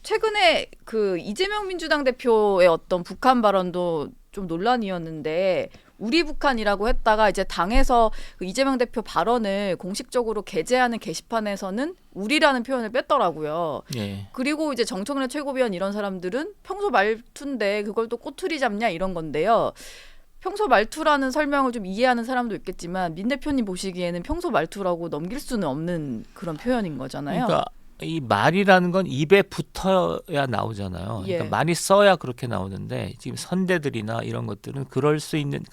최근에 그 이재명 민주당 대표의 어떤 북한 발언도 좀 논란이었는데 우리 북한이라고 했다가 이제 당에서 그 이재명 대표 발언을 공식적으로 게재하는 게시판에서는 우리라는 표현을 뺐더라고요. 예. 그리고 이제 정청래 최고위원 이런 사람들은 평소 말투인데 그걸 또 꼬투리 잡냐 이런 건데요. 평소 말투라는 설명을 좀 이해하는 사람도 있겠지만 민 대표님 보시기에는 평소 말투라고 넘길 수는 없는 그런 표현인 거잖아요. 그러니까 이 말이라는 건 입에 붙어야 나오잖아요. 예. 그러니까 많이 써야 그렇게 나오는데 지금 선대들이나 이런 것들은 그럴 수 있는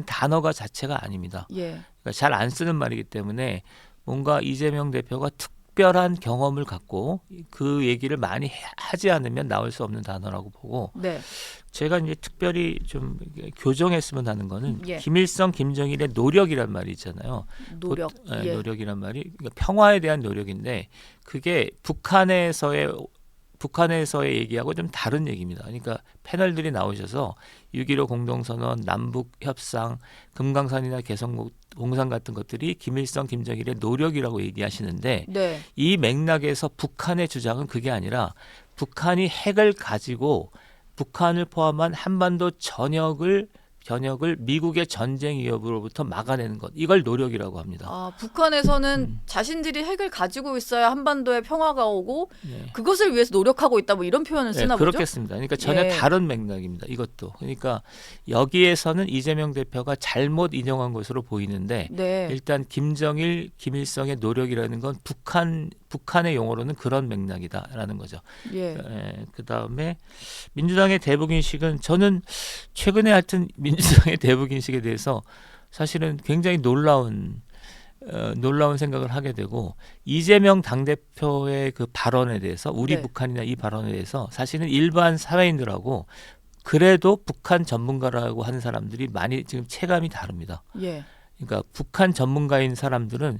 단어가 자체가 아닙니다. 예. 그러니까 잘 안 쓰는 말이기 때문에 뭔가 이재명 대표가 특별한 경험을 갖고 그 얘기를 많이 하지 않으면 나올 수 없는 단어라고 보고 네. 제가 이제 특별히 좀 교정했으면 하는 거는 예. 김일성, 김정일의 노력이란 말이 있잖아요. 노력. 예. 노력이란 말이 그러니까 평화에 대한 노력인데 그게 북한에서의 얘기하고 좀 다른 얘기입니다. 그러니까 패널들이 나오셔서 6.15 공동선언, 남북협상, 금강산이나 개성공산 같은 것들이 김일성, 김정일의 노력이라고 얘기하시는데 네. 이 맥락에서 북한의 주장은 그게 아니라 북한이 핵을 가지고 북한을 포함한 한반도 전역을 미국의 전쟁 위협으로부터 막아내는 것 이걸 노력이라고 합니다. 아, 북한에서는 자신들이 핵을 가지고 있어야 한반도에 평화가 오고 네. 그것을 위해서 노력하고 있다 뭐 이런 표현을 쓰나 보죠? 그렇겠습니다. 그러니까 전혀 예. 다른 맥락입니다. 이것도. 그러니까 여기에서는 이재명 대표가 잘못 인용한 것으로 보이는데 네. 일단 김정일, 김일성의 노력이라는 건 북한의 용어로는 그런 맥락이다라는 거죠. 예. 그다음에 민주당의 대북 인식은 저는 최근에 하여튼 민주당의 대북 인식에 대해서 사실은 굉장히 놀라운 생각을 하게 되고 이재명 당대표의 그 발언에 대해서 우리 네. 북한이나 이 발언에 대해서 사실은 일반 사회인들하고 그래도 북한 전문가라고 하는 사람들이 많이 지금 체감이 다릅니다. 예. 그러니까 북한 전문가인 사람들은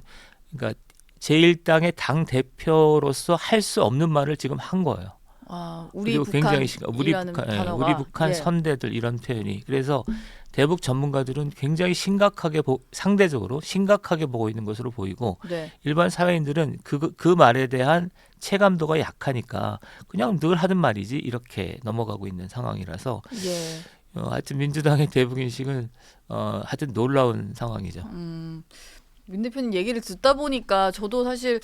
그러니까 제1당의 당 대표로서 할 수 없는 말을 지금 한 거예요. 아, 우리 그리고 굉장히 우리 단어가 북한 예. 선대들 이런 표현이 그래서 대북 전문가들은 굉장히 상대적으로 심각하게 보고 있는 것으로 보이고 네. 일반 사회인들은 그 말에 대한 체감도가 약하니까 그냥 늘 하던 말이지 이렇게 넘어가고 있는 상황이라서 예. 하여튼 민주당의 대북 인식은 하여튼 놀라운 상황이죠. 민 대표님 얘기를 듣다 보니까 저도 사실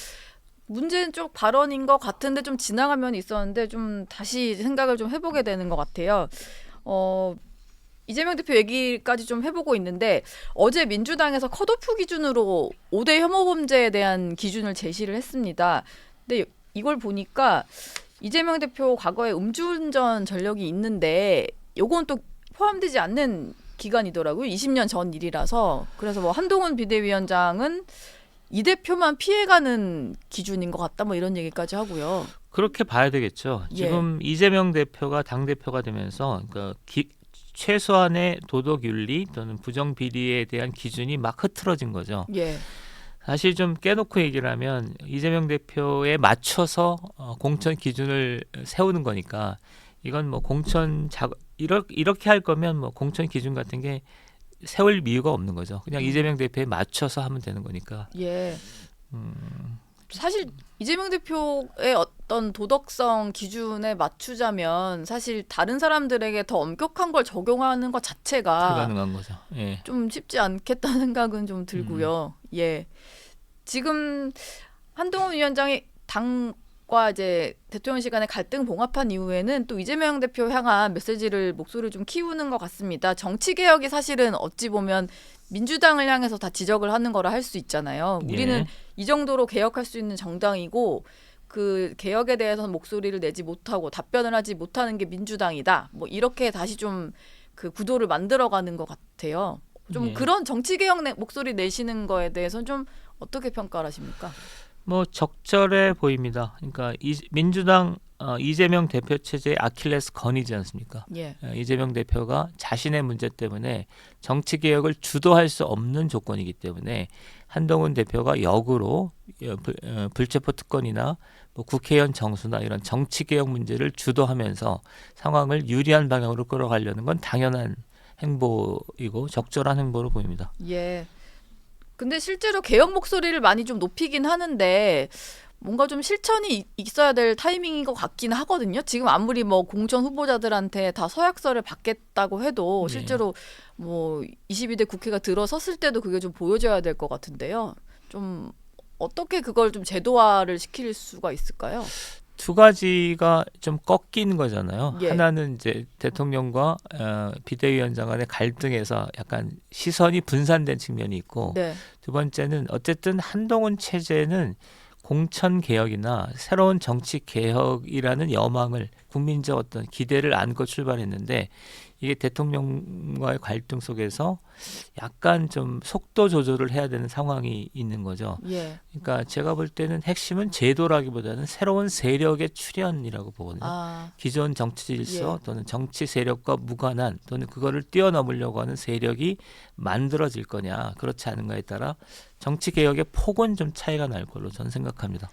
문재인 쪽 발언인 것 같은데 좀 지나간 면이 있었는데 좀 다시 생각을 좀 해보게 되는 것 같아요. 이재명 대표 얘기까지 좀 해보고 있는데 어제 민주당에서 컷오프 기준으로 5대 혐오 범죄에 대한 기준을 제시를 했습니다. 근데 이걸 보니까 이재명 대표 과거에 음주운전 전력이 있는데 요건 또 포함되지 않는 기간이더라고요. 20년 전 일이라서. 그래서 뭐 한동훈 비대위원장은 이 대표만 피해가는 기준인 것 같다 뭐 이런 얘기까지 하고요. 그렇게 봐야 되겠죠. 지금 이재명 대표가 당대표가 되면서 그러니까 최소한의 도덕윤리 또는 부정비리에 대한 기준이 막 흐트러진 거죠. 예. 사실 좀 깨놓고 얘기를 하면 이재명 대표에 맞춰서 공천 기준을 세우는 거니까 이건 뭐 이렇게 할 거면 뭐 공천 기준 같은 게 세울 이유가 없는 거죠. 그냥 이재명 대표에 맞춰서 하면 되는 거니까. 예. 사실 이재명 대표의 어떤 도덕성 기준에 맞추자면 사실 다른 사람들에게 더 엄격한 걸 적용하는 것 자체가 불가능한 거죠. 예. 좀 쉽지 않겠다는 생각은 좀 들고요. 예. 지금 한동훈 위원장이 당과 이제 대통령실 간의 갈등 봉합한 이후에는 또 이재명 대표 향한 목소리를 좀 키우는 것 같습니다. 정치 개혁이 사실은 어찌 보면 민주당을 향해서 다 지적을 하는 거라 할 수 있잖아요. 우리는 예. 이 정도로 개혁할 수 있는 정당이고 그 개혁에 대해서는 목소리를 내지 못하고 답변을 하지 못하는 게 민주당이다. 뭐 이렇게 다시 좀 그 구도를 만들어가는 것 같아요. 좀 예. 그런 정치 개혁 목소리 내시는 거에 대해서는 좀 어떻게 평가를 하십니까? 뭐 적절해 보입니다. 그러니까 민주당 이재명 대표 체제의 아킬레스건이지 않습니까? 예. 이재명 대표가 자신의 문제 때문에 정치 개혁을 주도할 수 없는 조건이기 때문에 한동훈 대표가 역으로 불체포 특권이나 뭐 국회의원 정수나 이런 정치 개혁 문제를 주도하면서 상황을 유리한 방향으로 끌어가려는 건 당연한 행보이고 적절한 행보로 보입니다. 예. 근데 실제로 개혁 목소리를 많이 좀 높이긴 하는데 뭔가 좀 실천이 있어야 될 타이밍인 것 같긴 하거든요. 지금 아무리 뭐 공천 후보자들한테 다 서약서를 받겠다고 해도 네. 실제로 뭐 22대 국회가 들어섰을 때도 그게 좀 보여져야 될 것 같은데요. 좀 어떻게 그걸 좀 제도화를 시킬 수가 있을까요? 두 가지가 좀 꺾인 거잖아요. 예. 하나는 이제 대통령과 비대위원장 간의 갈등에서 약간 시선이 분산된 측면이 있고, 네. 두 번째는 어쨌든 한동훈 체제는 공천 개혁이나 새로운 정치 개혁이라는 여망을, 국민적 어떤 기대를 안고 출발했는데, 이게 대통령과의 갈등 속에서 약간 좀 속도 조절을 해야 되는 상황이 있는 거죠. 예. 그러니까 제가 볼 때는 핵심은 제도라기보다는 새로운 세력의 출현이라고 보거든요. 아, 기존 정치 질서 예. 또는 정치 세력과 무관한, 또는 그거를 뛰어넘으려고 하는 세력이 만들어질 거냐, 그렇지 않은가에 따라 정치 개혁의 폭은 좀 차이가 날 걸로 저는 생각합니다.